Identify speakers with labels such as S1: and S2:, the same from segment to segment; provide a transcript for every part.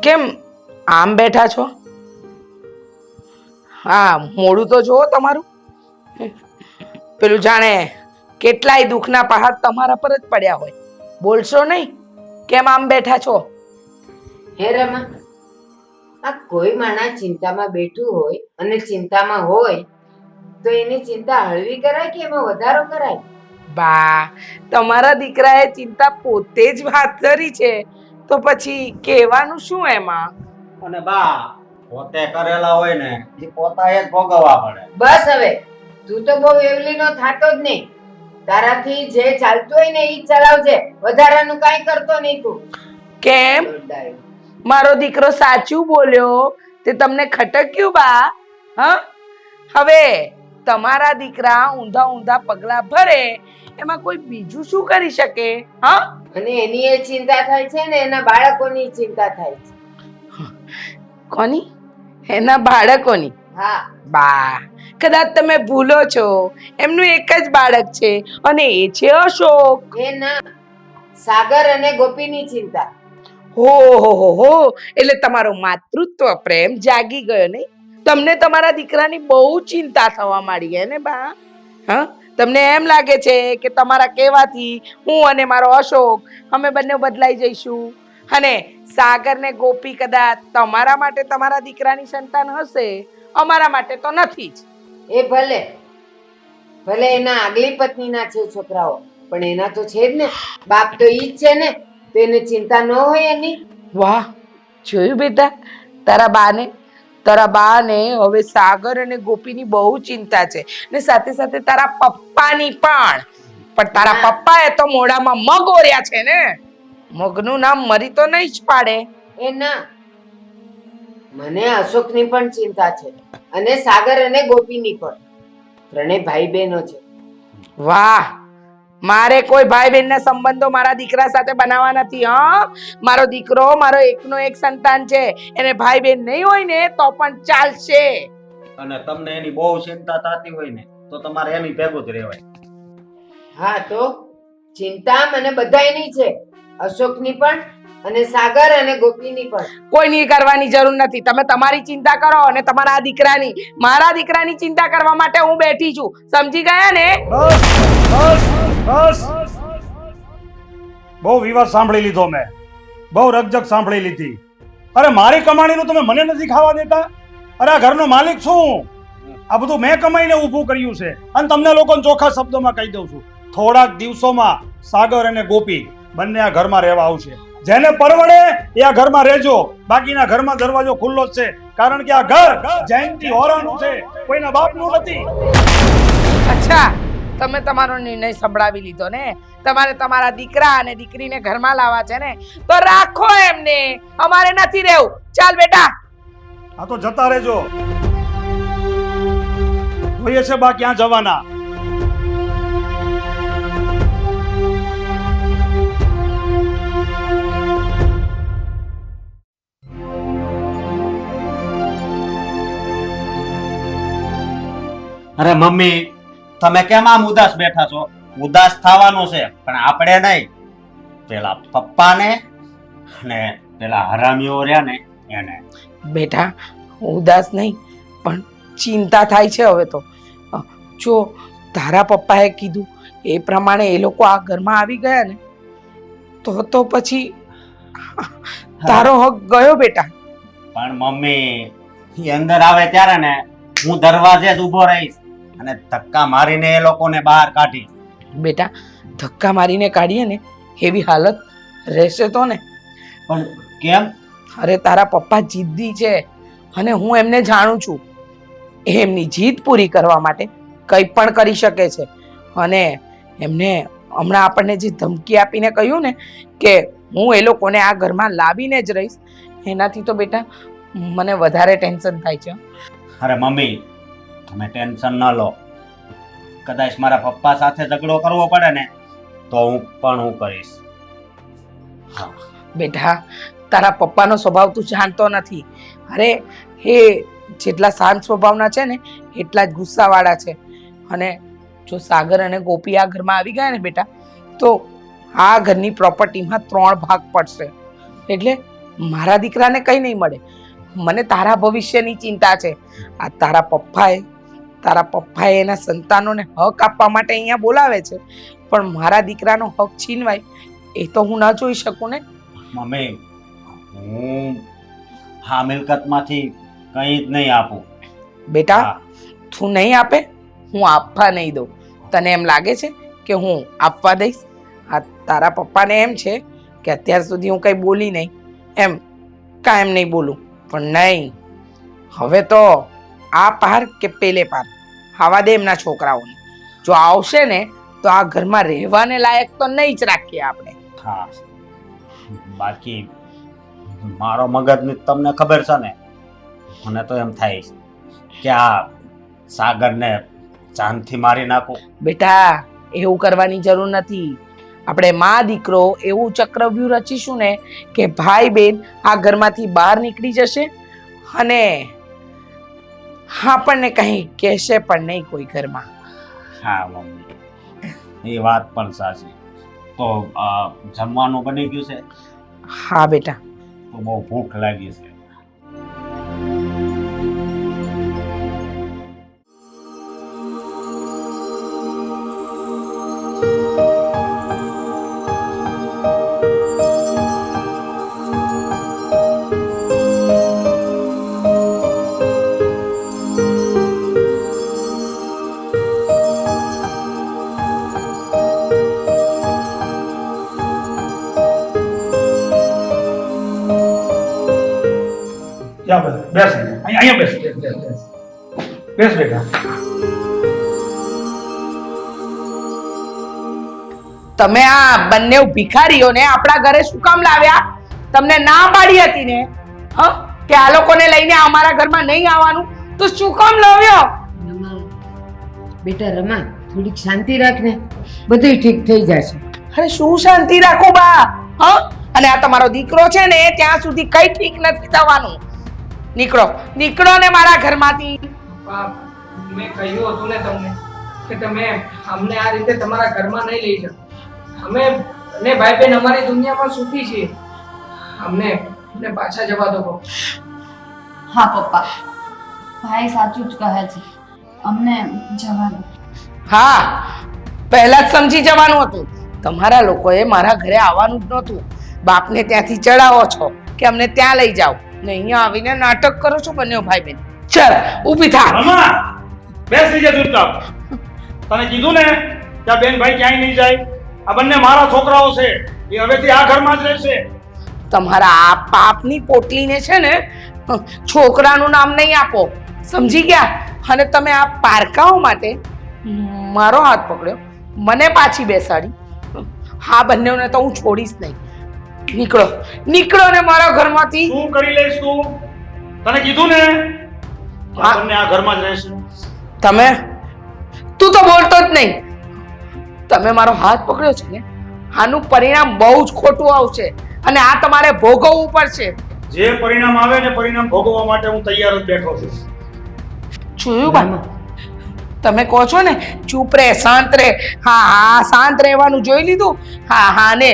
S1: કેમ આમ બેઠા છો? હા, મોઢું તો જુઓ તમારું. પેલું જાણે કેટલાય દુઃખના પહાડ તમારા પર જ પડ્યા હોય. બોલશો નહીં? કેમ આમ બેઠા છો?
S2: હે રમા, આ કોઈ માણસ ચિંતામાં બેઠું હોય અને ચિંતામાં હોય તો એની ચિંતા હળવી કરાય કે એમાં વધારો કરાય?
S1: બા, તમારા દીકરાએ ચિંતા પોતે જ હાથ ધરી છે, તો પછી કહેવાનું શું એમાં?
S3: અને બા પોતે કરેલા હોય ને એ પોતાએ જ ભોગવવા પડે.
S2: બસ હવે, તું તો બહુ એવલીનો થાતો જ નહીં. તારાથી જે ચાલતું હોય ને ઈ જ ચલાવજે, વધારાનું કાંઈ કરતો નહીં તું.
S1: કેમ? મારો દીકરો સાચું બોલ્યો તે તમને ખટક્યું બા? હા, હવે તમારા દીકરા ઊંધા ઊંધા પગલા ભરે એમાં કોઈ બીજું શું કરી શકે? હા,
S2: અને એની એ ચિંતા થાય છે ને એના બાળકોની ચિંતા થાય છે.
S1: કોની? એના બાળકોની?
S2: હા,
S1: બા, કદાચ તમે ભૂલો છો, એમનું એક જ બાળક છે અને એ છે અશોક.
S2: એ ના, સાગર અને ગોપીની ચિંતા.
S1: હો, એટલે તમારો માતૃત્વ પ્રેમ જાગી ગયો નહીં? તમને તમારા દીકરાની બહુ ચિંતા થવા માંડી હે ને બા? હા, તમને એમ લાગે છે કે તમારા કહેવાથી હું અને મારો અશોક અમે બંને બદલાઈ જઈશું અને સાગર ને ગોપી કદાચ તમારા માટે તમારા દીકરાની સંતાન હશે, અમારા માટે તો નથી જ.
S2: એ ભલે એના આગલી પત્નીના છે છોકરાઓ, પણ એના તો છે જ ને. બાપ તો ઈ જ છે ને, તો એને ચિંતા ન હોય એની?
S1: વાહ, જોયું બેટા, તારા બાને હવે સાગર અને ગોપીની બહુ ચિંતા છે ને સાથે સાથે તારા પપ્પાની પણ. પણ તારા પપ્પાએ તો મોઢામાં મગ ઓર્યા છે ને, મગનું નામ મરી તો નહીં જ પાડે.
S2: એ ના, મને અશોકની પણ ચિંતા છે અને સાગર અને ગોપીની પણ. ત્રણેય ભાઈ બહેનો છે.
S1: વાહ, મારે કોઈ ભાઈ બહેનના સંબંધો મારા દીકરા સાથે બનાવવા નથી. હા, મારો દીકરો મારો એકનો એક સંતાન છે, એને ભાઈ બહેન નહીં હોય ને તો પણ ચાલશે.
S3: અને તમને એની બહુ ચિંતા થતી હોય ને તો તમારે એની ભેગું જ રહેવાય.
S2: હા, તો ચિંતા મને બધાયની છે, અશોકની પણ અને સાગર અને ગોપીની પણ.
S1: કોઈની કરવાની જરૂર નથી. તમે તમારી ચિંતા કરો અને તમારા દીકરાની. મારા દીકરાની ચિંતા કરવા માટે હું બેઠી છું, સમજી ગયા ને?
S4: બસ બહુ વિવાદ સાંભળી લીધો મેં, બહુ રકજક સાંભળી લીધી. અરે મારી કમાણીનું તમે મને નથી ખાવા દેતા? અરે આ ઘરનો માલિક છું. આ બધું મેં કમાઈને ઊભું કર્યું છે અને તમને લોકોને ચોખ્ખા શબ્દોમાં કહી દઉં છું, થોડાક દિવસોમાં સાગર અને ગોપી બંને આ ઘરમાં રહેવા આવશે. જેને પરવડે એ આ ઘરમાં રહેજો, બાકીના ઘરમાં દરવાજો ખુલ્લો જ છે, કારણ કે આ ઘર જયંતી હોરાનું છે, કોઈના બાપનું નથી.
S1: અચ્છા, તમે તમારો નિર્ણય સંભળાવી લીધો ને? તમારે તમારા દીકરા અને દીકરીને ઘરમાં લાવવા છે ને, તો રાખો એમને, અમારે નથી રહેવું. ચાલ બેટા.
S4: આ તો જતા રહેજો. જોઈએ છે બા ક્યાં જવાના.
S3: અરે મમ્મી, તમે કેમ આમ ઉદાસ બેઠા છો? ઉદાસ થવાનું છે, પણ આપણે નહીં, પેલા પપ્પાને અને પેલા હરામીઓ રહ્યા ને એને.
S1: બેટા, ઉદાસ નહીં પણ ચિંતા થાય છે હવે તો. જો તારા પપ્પાએ કીધું એ પ્રમાણે એ લોકો આ ઘરમાં આવી ગયા ને તો પછી તારો હક ગયો બેટા.
S3: પણ મમ્મી, એ અંદર આવે ત્યારે ને હું દરવાજે જ ઊભો રહીશ અને ધક્કા મારીને એ લોકોને બહાર કાઢીશ.
S1: બેટા, ધક્કા મારીને કાઢીએ ને એવી હાલત રહેશે તો ને?
S3: પણ કેમ?
S1: અરે તારા પપ્પા જિદ્દી છે અને હું એમને જાણું છું. એમની જીદ પૂરી કરવા માટે કંઈ પણ કરી શકે છે. અને એમને હમણાં આપણને જે ધમકી આપીને કહ્યું ને કે હું એ લોકોને આ ઘરમાં લાવીને જ રહીશ, એનાથી તો બેટા મને વધારે ટેન્શન થાય છે.
S3: અરે મમ્મી, તમે ટેન્શન ન લો. કદાચ મારા પપ્પા સાથે ઝઘડો કરવો પડે ને તો હું કરીશ. હા
S1: બેટા, તારા પપ્પાનો સ્વભાવ તું જાણતો નથી. અરે એ જેટલા શાંત સ્વભાવના છે ને એટલા જ ગુસ્સાવાળા છે. અને જો સાગર અને ગોપી આ ઘરમાં આવી ગયા ને બેટા, તો આ ઘરની પ્રોપર્ટીમાં 3 ભાગ પડશે. એટલે મારા દીકરાને કંઈ નહીં મળે. મને તારા ભવિષ્યની ચિંતા છે. આ તારા પપ્પાએ એના સંતાનોને હક આપવા માટે અહીંયા બોલાવે છે, પણ મારા દીકરાનો હક છીનવાય એ તો હું ન જોઈ શકું ને.
S3: મમ્મી, હું આ મિલકતમાંથી કંઈ જ નહીં આપું.
S1: બેટા,
S3: હા.
S1: તું નહીં આપે, હું આપવા નહીં દઉં. તને એમ લાગે છે કે હું આપવા દઈશ? આ તારા પપ્પાને એમ છે કે અત્યાર સુધી હું કંઈ બોલી નહીં, એમ કાયમ નહીં બોલું, પણ નહીં, હવે તો આ પાર કે પેલે પાર આવા દે એમના છોકરાઓને. જો આવશે ને તો આ ઘરમાં રહેવાને લાયક તો નહીં જ રાખીએ આપણે.
S3: હા, બાકી મારો મગજ તમને ખબર છે ને, મને તો એમ થાય છે કે આ સાગરને જાનથી મારી નાખું.
S1: બેટા, એવું કરવાની જરૂર નથી. આપણે માં દીકરો એવું ચક્રવ્યૂહ રચીશું ને કે ભાઈ બેન આ ઘરમાંથી બહાર નીકળી જશે અને આપણને કંઈ કહેશે પણ નહીં કોઈ ઘરમાં.
S3: હા મમ્મી, એ વાત પણ સાચી. તો જમવાનું બની ગયું છે?
S1: હા બેટા.
S3: તો બહુ ભૂખ લાગી છે.
S4: બેસ અહીંયા બેસ બેસ બેટા.
S1: તમે આ બંને ભિખારીઓને આપણા ઘરે શું કામ લાવ્યા? તમને ના પાડી હતી ને કે આ લોકોને લઈને અમારા ઘરમાં નહીં આવવાનું, તો શું કામ લાવ્યો?
S2: રમા, બેટા રમા, થોડીક શાંતિ રાખ ને, બધું ઠીક થઈ જશે.
S1: અરે શું શાંતિ રાખો બા? અને આ તમારો દીકરો છે ને ત્યાં સુધી કઈ ઠીક નથી થવાનું. નીકળો ને મારા ઘરમાંથી.
S5: મેં કહ્યું હતું ને તમને કે તમે અમને આ રીતે તમારા ઘરમાં નહીં લઈ જાઓ. અમે અને ભાઈ બહેન અમારી દુનિયામાં સુખી છીએ. અમને પાછા જવા દો.
S6: હા પપ્પા, ભાઈ સાચું જ કહે છે, અમને જવા દો.
S1: હા, પહેલા જ સમજી જવાનું હતું. તમારા લોકોએ મારા ઘરે આવવાનું જ નહોતું. બાપને ત્યાંથી ચડાવો છો કે અમને ત્યાં લઈ જાઓ ને અહીંયા આવીને નાટક કરો છો બંને ભાઈ બહેન. ચાલ ઊભી થા.
S4: રમા, બેસી જા ચૂપચાપ. તને કીધું ને કે આ બેન ભાઈ ક્યાંય નહીં જાય. આ બંને મારા છોકરાઓ છે, એ હવેથી આ ઘરમાં જ રહેશે.
S1: તમારા આ પાપની પોટલીને છે ને છોકરાનું નામ નહીં આપો, સમજી ગયા? અને તમે આ પારકાઓ માટે મારો હાથ પકડ્યો, મને પાછી બેસાડી. હા, બંનેઓને તો હું છોડીશ નહીં. નીકળો ને મારા ઘરમાંથી.
S4: શું કરી લઈશ તું? તને કીધું ને કે આ બંને આ ઘરમાં જ રહેશે.
S1: તું તો બોલતો જ નહીં. તમે મારો હાથ પકડ્યો છે ને, આનું પરિણામ બહુ જ ખોટું આવશે અને આ તમારે ભોગવવું પડશે.
S4: જે પરિણામ આવે ને પરિણામ ભોગવવા માટે હું તૈયાર જ બેઠો છું.
S1: જોયું બા, તમે કહો છો ને ચૂપ રે, શાંત રે. હા, શાંત રહેવાનું જોઈ લીધું. હા અને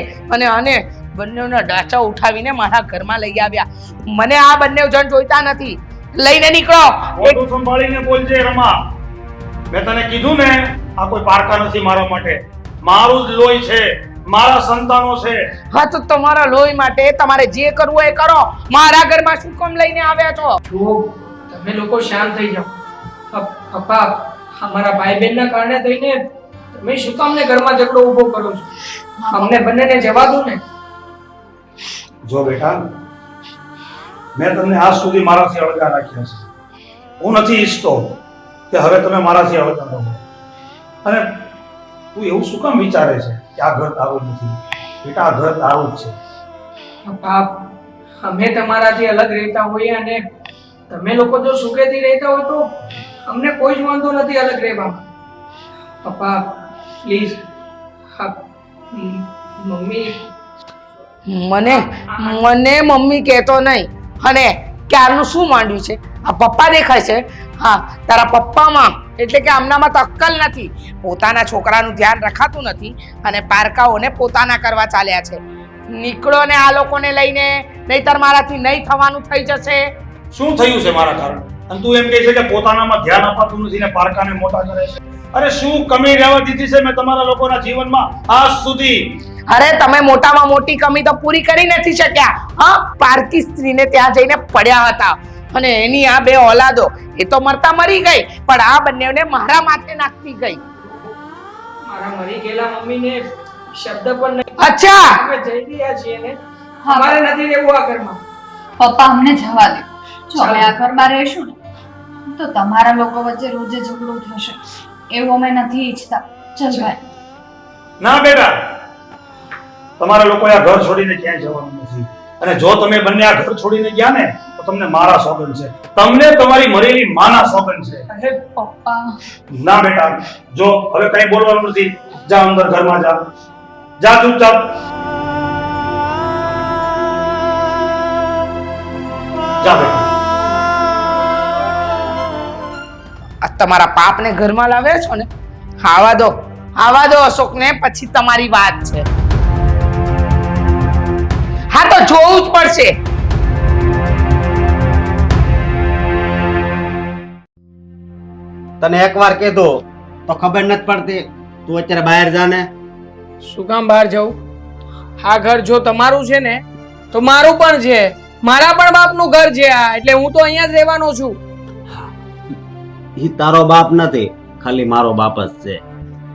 S1: બંનેના ડાચા ઉઠાવીને મારા ઘરમાં લઈ આવ્યા. મને આ બંને જણ જોઈતા નથી. લઈને નીકળો.
S4: મોઢું સંભાળીને બોલજે રમા. મેં તને કીધું ને આ કોઈ પારકા નથી મારા માટે. મારું જ લોહી છે, મારા સંતાનો છે.
S1: હા, તો તમારા લોહી માટે તમારે જે કરવું હોય એ કરો. મારા ઘરમાં શું કામ લઈને આવ્યા છો?
S5: તમે લોકો શાંત થઈ જાઓ. પપ્પા, અમારા ભાઈ બહેનના કારણે થઈને તમે શું કામ ને ઘરમાં ઝઘડો ઊભો કરો છો? અમને બંનેને જવા દો ને.
S4: જો બેટા, મેં તમને આજ સુધી મારાથી અળગા રાખ્યા છે. હું નથી ઈચ્છતો કે હવે તમે મારાથી અળગા રહો. અને તું એવું શું કામ વિચારે છે કે આ ઘર તારું નથી? બેટા, આ ઘર તારું જ છે.
S5: પપ્પા, અમે તમારાથી અલગ રહેતા હોઈએ અને તમે લોકો જો સુખેથી રહેતા હોય તો અમને કોઈ જ વાંધો નથી અલગ રહેવામાં. પપ્પા પ્લીઝ. મમ્મી,
S1: મને મમ્મી કહેતો નહીં. અને ક્યારનું શું માંડ્યું છે? આ પપ્પા દેખાય છે. હા, તારા પપ્પામાં એટલે કે આમનામાં તો અક્કલ નથી. પોતાના છોકરાનું ધ્યાન રખાતું નથી અને પારકાઓને પોતાના કરવા ચાલ્યા છે. નીકળો ને આ લોકોને લઈને, નહીતર મારાથી નહીં થવાનું થઈ જશે.
S4: શું થયું છે મારા કારણ? અને તું એમ કહે છે કે પોતાનામાં ધ્યાન અપાતું નથી ને પારકાને મોટા કરે છે. અરે શું કમી રહેવા દીધી છે મેં તમારા લોકોના જીવનમાં આજ સુધી?
S1: અરે તમે મોટામાં મોટી કમી તો પૂરી કરી નથી શક્યા. હા, પારકી સ્ત્રીને ત્યાં જઈને પડ્યા હતા અને એની આ બે ઓલાદો એ તો મરતા મરી ગઈ, પણ આ બંનેને મારા માથે નાખતી ગઈ.
S5: મારા મરી ગયેલા મમ્મીને શબ્દ પણ નહીં.
S1: અચ્છા,
S5: અમે જઈ રહ્યા છીએ ને,
S6: હા.
S5: અમારે નથી રહેવું આ ઘરમાં.
S6: પપ્પા અમને જવા દે. જો અમે આ ઘરમાં રહીશું ને તો તમારા લોકો વચ્ચે રોજે ઝઘડો થશે, એવું અમે નથી ઈચ્છતા. ચલ ભાઈ.
S4: ના બેટા, તમારા લોકો આ ઘર છોડીને ક્યાંય જવાનું નથી. અને જો તમે બંને આ ઘર છોડીને ગયા ને તો તમને મારા સોગંદ છે, તમને તમારી મરેલી માના સોગંદ છે.
S5: અરે
S6: પપ્પા
S4: ના બેટા, જો હવે કઈ બોલવાનું નથી. જા અંદર ઘરમાં જા, જા ચૂપચાપ. જા બેટા.
S1: આ તમારા પાપને ઘરમાં લાવ્યા છો ને, આવા દો અશોકને, પછી તમારી વાત છે. હા તો જોવું જ પડશે.
S3: તને એકવાર કીધું તો ખબર નથી પડતી. તું અત્યારે બહાર જા ને.
S5: શું કામ બહાર જવું? આ ઘર જો તમારું છે ને તો મારું પણ છે, મારા પણ બાપનું ઘર છે આ, એટલે હું તો અહીંયા જ રહેવાનો છું.
S3: ઈ તારો બાપ નથી, ખાલી મારો બાપ જ છે.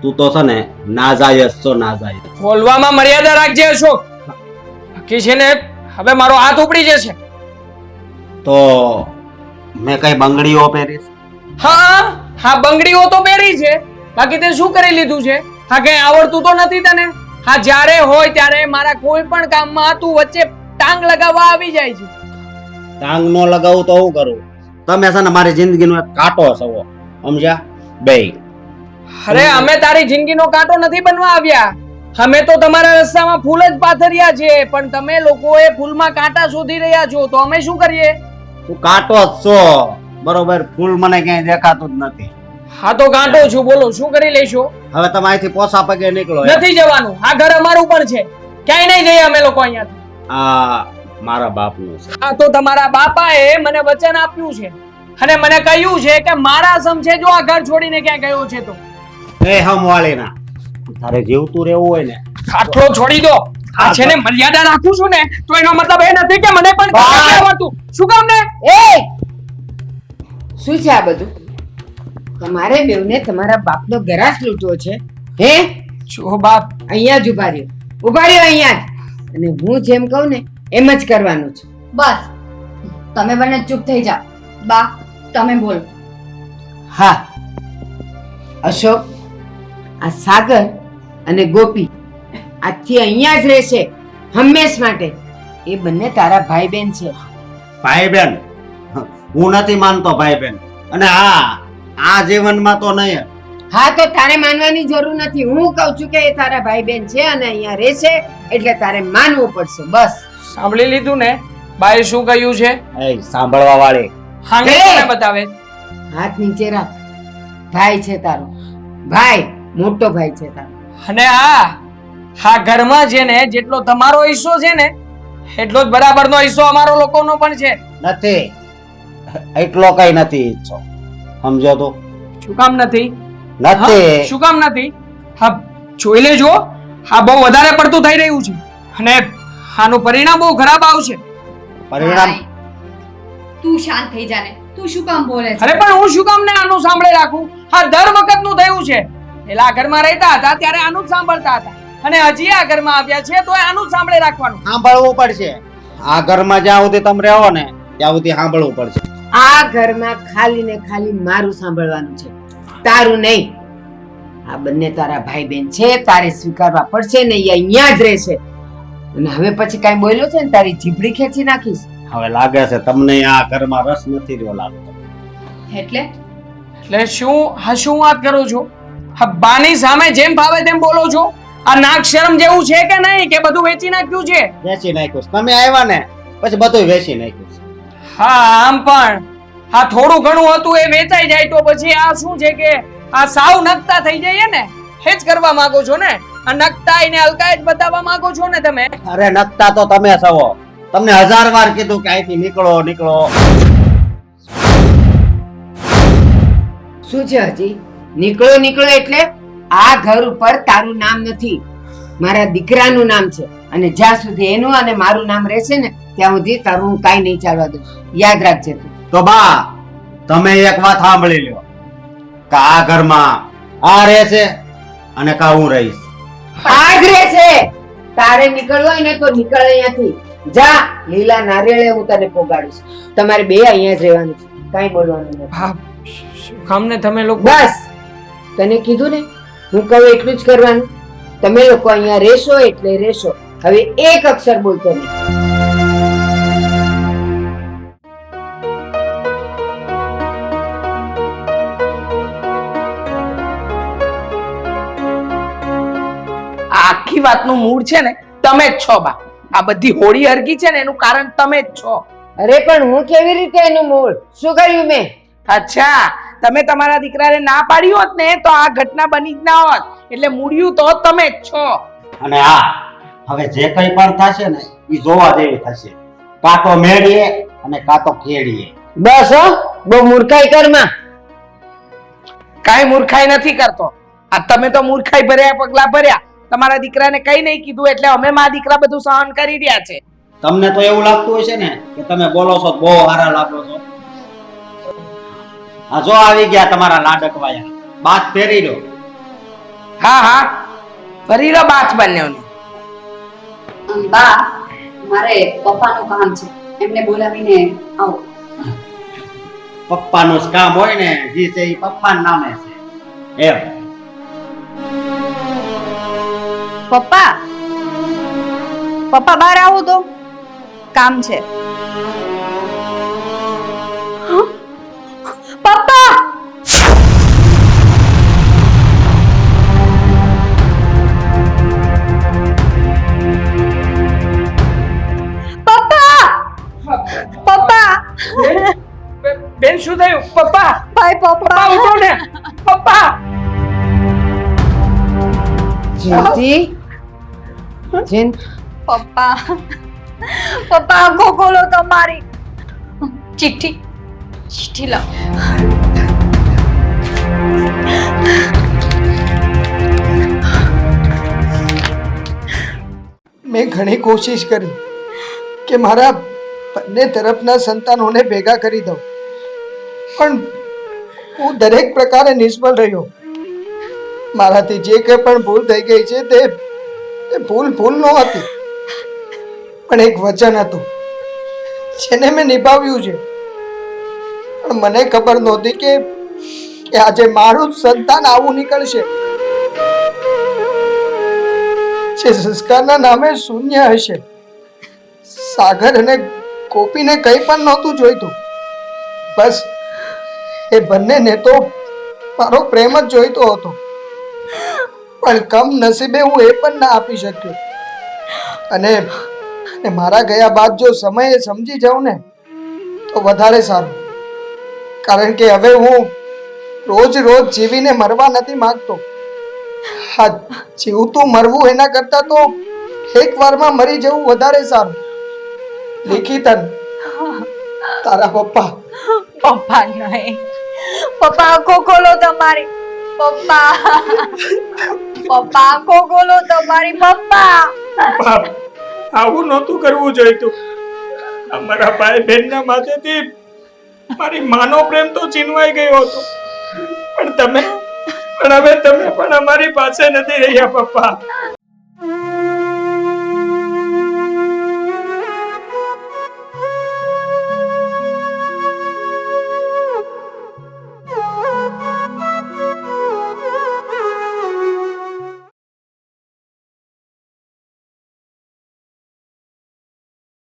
S3: તું તો છે ને નાજાયજ છો, નાજાયજ.
S5: બોલવામાં મર્યાદા રાખજે અશોક. બાકી છે ને હવે મારો હાથ ઉપડી જશે.
S3: તો મેં કઈ બંગડીઓ પહેરીશ?
S5: હા, બંગડીઓ તો પહેરી છે, બાકી તે શું કરી લીધું છે? હા, કઈ આવડતું તો નથી તને? હા, જ્યારે હોય ત્યારે મારા કોઈ પણ કામમાં તું વચ્ચે ટાંગ લગાવવા આવી જાય છે.
S3: ટાંગ નો લગાવું તો હું કરું? તમે છે ને મારી જિંદગીનો એક કાંટો છો, સમજ્યા? બે.
S5: અરે અમે તારી જિંદગીનો કાંટો નથી બનવા આવ્યા, અમે તો તમારા રસ્તામાં ફૂલ જ પાથર્યા છે, પણ તમે લોકોએ ફૂલમાં કાંટા શોધી રહ્યા છો, તો અમે શું કરીએ?
S3: તું કાંટો જ છો, બરોબર? ફૂલ મને ક્યાંય દેખાતું જ નથી.
S5: હા તો કાંટો છું, બોલો શું કરી લેશો?
S3: હવે તમે અહીંથી પોસા પગે નીકળો.
S5: નથી જવાનું, આ ઘર અમારું પણ છે, ક્યાંય નહીં જઈએ અમે લોકો અહીંયાથી.
S3: આ મારા બાપનું છે.
S5: આ તો તમારા બાપાએ મને વચન આપ્યું છે અને મને કહ્યું છે કે મારા સમજે જો આ ઘર છોડીને ક્યાં ગયો છે તો
S3: એ હમવાળીના, તારે જીવતું રહેવું હોય ને
S5: આટલો છોડી દો. આ છે ને મર્યાદા રાખું છું ને, તો એનો મતલબ એ નથી કે મને પણ કામ આવડતું. શું કામ ને?
S2: શું છે આ બધું? તમારે બેવને તમારા બાપનો ગરાસ લૂંટવો છે હે?
S5: જો બાપ,
S2: અહીંયા જ ઉભા રહ્યો અહીંયા જ. અને હું જેમ કહું ને એમ જ કરવાનું છે.
S6: બસ તમે બંને ચૂપ થઈ જાઓ. બા તમે બોલો.
S2: હા અશોક, આ સાગર અને ગોપી આજથી અહીંયા જ રહેશે હંમેશ માટે. એ બંને તારા ભાઈ બહેન છે.
S3: ભાઈ બેન? હું નથી માનતો ભાઈ બેન. અને આ જીવનમાં તો નહીં.
S2: હા તો તારે માનવાની જરૂર નથી. હું કહું છું કે એ તારા ભાઈ બહેન છે અને અહીંયા રહેશે એટલે તારે માનવું પડશે. બસ
S5: સાંભળી લીધું ને બાએ શું કહ્યું છે?
S3: એ સાંભળવા વાળી.
S5: હાંગે
S2: એ!
S5: કોને બતાવે?
S2: હાથ નીચે રાખ. ભાઈ છે તારો, ભાઈ, મોટો ભાઈ છે તારો.
S5: અને આ ઘરમાં છે ને જેટલો તમારો હિસ્સો છે ને એટલો જ બરાબરનો હિસ્સો અમારો લોકોનો પણ છે.
S3: નથી, એટલો કઈ નથી ઈચ્છો, સમજો તો?
S5: શું કામ નથી?
S3: નથી.
S5: શું કામ નથી? હા જોઈ લેજો, આ બહુ વધારે પડતું થઈ રહ્યું છે અને આનું પરિણામ બહુ ખરાબ આવશે.
S3: પરિણામ?
S6: ભાઈ, તું શાંત થઈ જા ને. તું શું કામ બોલે છે?
S5: અરે પણ હું શું કામ ને આનું સાંભળે રાખું? આ દર વખતનું થયું છે. પેલા ઘરમાં રહેતા હતા ત્યારે આનું જ સાંભળતા હતા અને હજી આ ઘરમાં આવ્યા છે તો આનું જ સાંભળે રાખવાનું.
S3: સાંભળવું પડશે. આ ઘરમાં જ્યાં સુધી તમે રહો ને ત્યાં સુધી સાંભળવું પડશે.
S2: આ ઘરમાં ખાલી ને ખાલી મારું સાંભળવાનું છે, તારું નહીં. આ બંને તારા ભાઈ બહેન છે, તારે સ્વીકારવા પડશે ને. એ અહીંયા જ રહેશે. અને હવે પછી કાંઈ બોલ્યો છે ને તારી જીભડી ખેંચી નાખીશ.
S3: હવે લાગે છે તમને આ ઘરમાં રસ નથી રહ્યો લાગતો.
S5: એટલે શું વાત કરો છો? આ બાની સામે જેમ ભાવે તેમ બોલો છો. આ નાક શરમ જેવું છે કે નહીં કે બધું વેચી નાખ્યું છે?
S3: વેચી નાખ્યું છે. તમે આવ્યા ને પછી બધું વેચી નાખ્યું છે.
S5: હા આમ પણ આ થોડું ઘણું હતું એ વેચાઈ જાય તો પછી આ શું છે કે આ સાવ નકતા થઈ જઈએ ને
S1: હે જ કરવા માંગો છો ને? આ નકટાઈ ને હલકાઈ જ બતાવવા માંગો છો ને તમે?
S3: અરે નકતા તો તમે છો. તમને 1000 વાર કીધું કે અહીંથી નીકળો નીકળો.
S2: શું છે હજી? નીકળો નીકળો એટલે આ ઘર ઉપર તારું નામ નથી, મારા દીકરાનું નામ છે. અને જ્યાં સુધી એનું અને મારું નામ રહેશે ને ત્યાં સુધી તારું હું કાંઈ નહીં ચાલવા દઉં. યાદ રાખજે તું.
S3: તો બા તમે એક વાત સાંભળી લ્યો કે આ ઘરમાં આ રહેશે અને કા હું રહીશ.
S2: આ જ રહેશે. તારે નીકળવું હોય ને તો નીકળ અહીંયાથી. જા, લીલા નારિયેળે હું તને પોગાડીશ. તમારે બે અહીંયા જ રહેવાનું છે, કાંઈ બોલવાનું નથી.
S5: હા શું કામ ને તમે લોકો
S2: બસ તને કીધું ને, હું કહું એટલું જ કરવાનું. તમે લોકો અહીંયા રહેશો એટલે રહેશો. હવે એક અક્ષર બોલતો નહીં.
S1: આ આખી વાતનું મૂળ છે ને તમે જ છો બા. આ બધી હોળી હરગી છે ને એનું કારણ તમે જ છો.
S2: અરે પણ હું કેવી રીતે એનું મૂળ? શું કર્યું મેં?
S1: અચ્છા, તમે તમારા દીકરાને ના પાડી હોત ને તો આ ઘટના બની જ ના હોત. એટલે મૂળિયું તો તમે જ છો.
S3: અને હા, હવે જે કંઈ પણ થશે ને એ જોવા જેવી થશે. કાં તો મેળીએ અને કાં તો કેળીએ.
S2: બસ હો, બહુ મૂર્ખાઈ કરમાં.
S1: કાંઈ મૂર્ખાઈ નથી કરતો. આ તમે તો મૂર્ખાઈ ભર્યા પગલા ભર્યા. તમારા દીકરાને કઈ નહીં કીધું એટલે અમે મા દીકરા બધું સહન કરી રહ્યા છે.
S3: તમને તો એવું લાગતું હોય છે ને કે તમે બોલો છો તો બહુ સારા લાગો છો. આ જો આવી ગયા તમારા લાડકવાયા. બાત ફેરી લો.
S1: હા હા, ફરી લો બાથ બંનેઓને.
S6: બા મારે પપ્પાનું કામ છે, એમને બોલાવીને આવો.
S3: પપ્પાનું જ કામ હોય ને, જે છે એ પપ્પાના નામે છે એમ.
S6: પપ્પા પપ્પા બહાર આવો તો, કામ છે. પપ્પા પપ્પા પપ્પા
S1: બેન શું થયું? પપ્પા
S6: ભાઈ
S1: પપ્પા
S6: પપ્પા
S1: ઉઠો ને. પપ્પા
S2: જયંતી,
S6: પપ્પા પપ્પા આંખો ખોલો તમારી. ચિઠ્ઠી ચિઠ્ઠી લાવો.
S7: મેં ઘણી કોશિશ કરી કે મારા બંને તરફના સંતાનોને ભેગા કરી દઉં, પણ હું દરેક પ્રકારે નિષ્ફળ રહ્યો. મારાથી જે કંઈ પણ ભૂલ થઈ ગઈ છે તે ભૂલ નહોતી, પણ એક વચન હતું જેને મેં નિભાવ્યું છે. પણ મને ખબર નહોતી કે આજે મારું જ સંતાન આવું નીકળશે, જે સંસ્કારના નામે શૂન્ય હશે. સાગર અને ગોપીને કંઈ પણ નહોતું જોઈતું, બસ એ બંનેને તો મારો પ્રેમ જ જોઈતો હતો. પણ કમ નસીબે હું એ પણ ના આપી શક્યો. અને મારા ગયા બાદ જો સમયે સમજી જાઉં ને તો વધારે સારું, કારણ કે હવે હું રોજ રોજ જીવીને મરવા નથી માંગતો. હા, જીવતું મરવું એના કરતા તો એક વારમાં મરી જવું વધારે સારું. લિખિતન, તારા પપ્પા.
S6: પપ્પા નહીં, પપ્પા આંખો ખોલો તમારી. પપ્પા પપ્પા આંખો ખોલો તમારી. પપ્પા
S4: આવું નહોતું કરવું જોઈતું. અમારા ભાઈ બહેનના માથેથી મારી માનો પ્રેમ તો છીનવાઈ ગયો હતો, પણ હવે તમે પણ અમારી પાસે નથી રહ્યા પપ્પા.